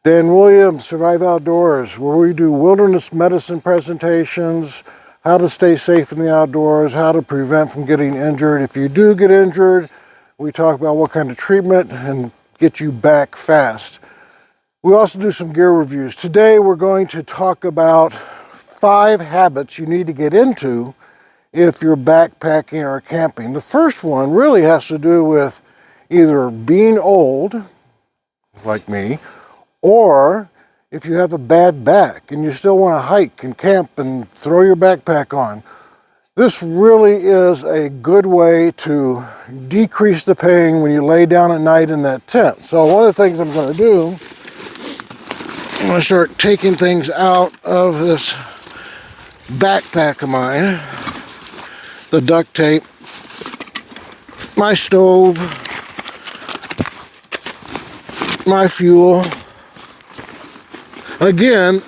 Dan Williams, Survive Outdoors, where we do wilderness medicine presentations, how to stay safe in the outdoors, how to prevent from getting injured. If you do get injured, we talk about what kind of treatment and get you back fast. We also do some gear reviews. Today we're going to talk about 5 habits you need to get into if you're backpacking or camping. The first one really has to do with either being old, like me, or if you have a bad back and you still want to hike and camp and throw your backpack on. This really is a good way to decrease the pain when you lay down at night in that tent. So one of the things I'm going to do, I'm going to start taking things out of this backpack of mine. The duct tape, my stove, my fuel. Again,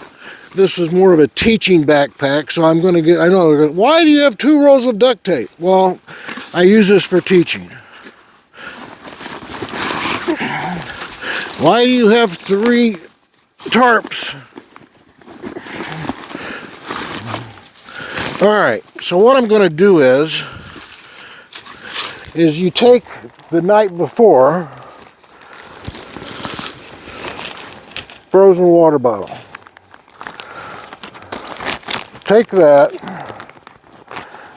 this is more of a teaching backpack, so I'm going to get, I know, why do you have 2 rolls of duct tape? Well, I use this for teaching. Why do you have 3 tarps? All right, so what I'm going to do is you take the night before frozen water bottle. Take that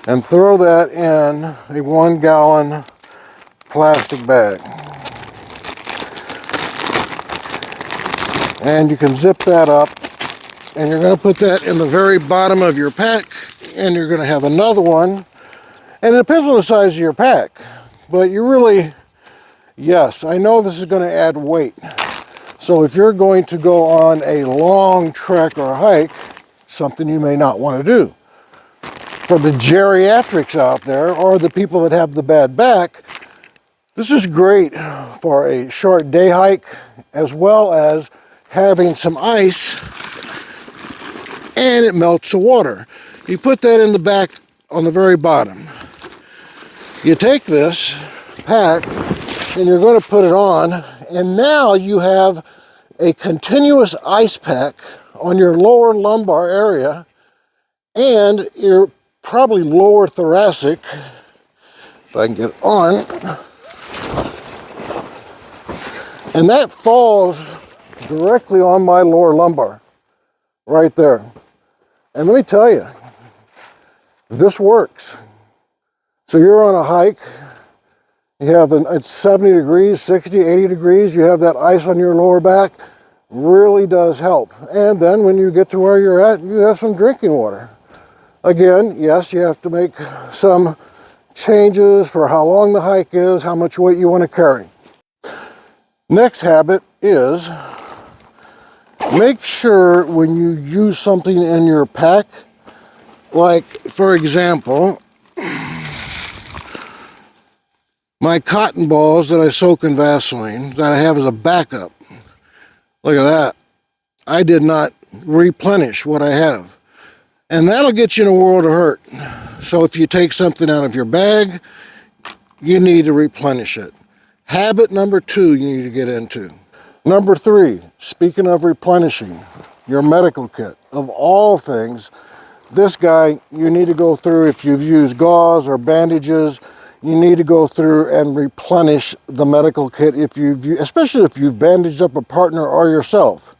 and throw that in a 1-gallon plastic bag. And you can zip that up, and you're going to put that in the very bottom of your pack, and you're going to have another one. And it depends on the size of your pack, but you really, yes, I know this is going to add weight. So if you're going to go on a long trek or hike, something you may not want to do. For the geriatrics out there, or the people that have the bad back, this is great for a short day hike, as well as having some ice, and it melts the water. You put that in the back on the very bottom. You take this pack, and you're going to put it on, and now you have a continuous ice pack on your lower lumbar area and your probably lower thoracic, if I can get it on, and that falls directly on my lower lumbar, right there. And let me tell you, this works. So you're on a hike, you have it's 70 degrees, 60, 80 degrees, you have that ice on your lower back, really does help. And then when you get to where you're at, you have some drinking water. Again, yes, you have to make some changes for how long the hike is, how much weight you want to carry. Next habit is make sure when you use something in your pack, like for example, my cotton balls that I soak in Vaseline that I have as a backup. Look at that. I did not replenish what I have. And that'll get you in a world of hurt. So if you take something out of your bag, you need to replenish it. Habit number 2 you need to get into. Number 3, speaking of replenishing, your medical kit. Of all things, this guy, you need to go through, if you've used gauze or bandages, you need to go through and replenish the medical kit, especially if you've bandaged up a partner or yourself.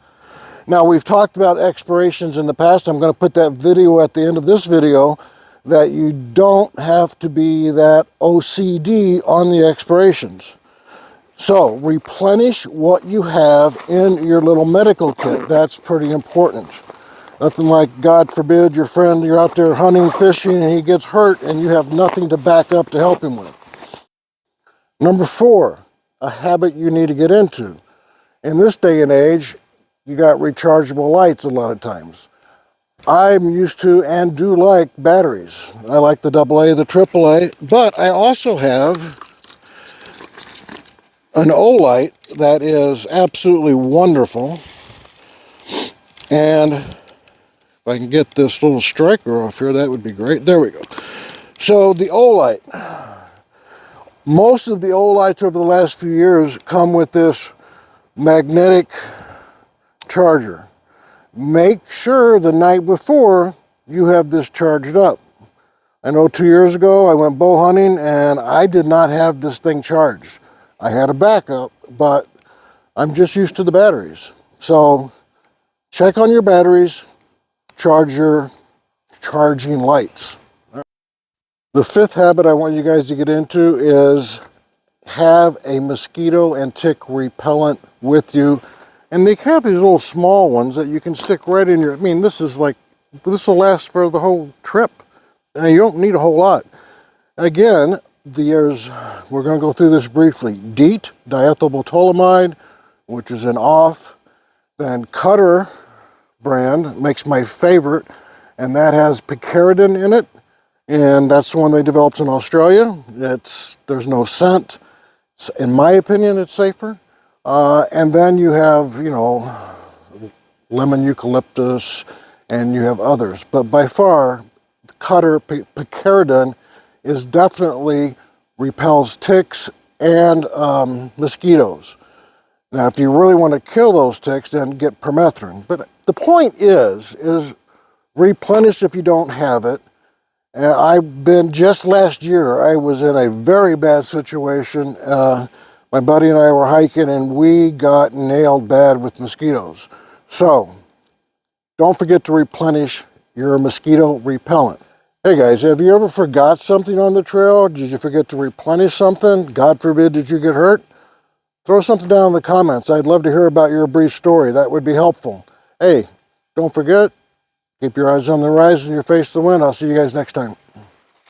Now, we've talked about expirations in the past. I'm going to put that video at the end of this video, that you don't have to be that OCD on the expirations. So, replenish what you have in your little medical kit. That's pretty important. Nothing like, God forbid, your friend, you're out there hunting, fishing, and he gets hurt, and you have nothing to back up to help him with. Number 4, a habit you need to get into. In this day and age, you got rechargeable lights a lot of times. I'm used to and do like batteries. I like the AA, the AAA, but I also have an O-light that is absolutely wonderful. And if I can get this little striker off here, that would be great. There we go. So the O-light. Most of the O-lights over the last few years come with this magnetic charger. Make sure the night before you have this charged up. I know 2 years ago I went bow hunting and I did not have this thing charged. I had a backup, but I'm just used to the batteries. So check on your batteries, charge your charging lights. The fifth habit I want you guys to get into is have a mosquito and tick repellent with you. And they have these little small ones that you can stick right in your, I mean, this will last for the whole trip. And you don't need a whole lot. Again, we're going to go through this briefly. DEET, diethylbutylamide, which is an off. Then Cutter brand makes my favorite, and that has picaridin in it. And that's the one they developed in Australia. There's no scent. In my opinion, it's safer. And then you have, lemon eucalyptus, and you have others. But by far, Cutter picaridin is definitely repels ticks and mosquitoes. Now, if you really want to kill those ticks, then get permethrin. But the point is replenish if you don't have it. And just last year, I was in a very bad situation. My buddy and I were hiking and we got nailed bad with mosquitoes. So, don't forget to replenish your mosquito repellent. Hey guys, have you ever forgot something on the trail? Did you forget to replenish something? God forbid, did you get hurt? Throw something down in the comments. I'd love to hear about your brief story. That would be helpful. Hey, don't forget, keep your eyes on the rise and your face to the wind. I'll see you guys next time.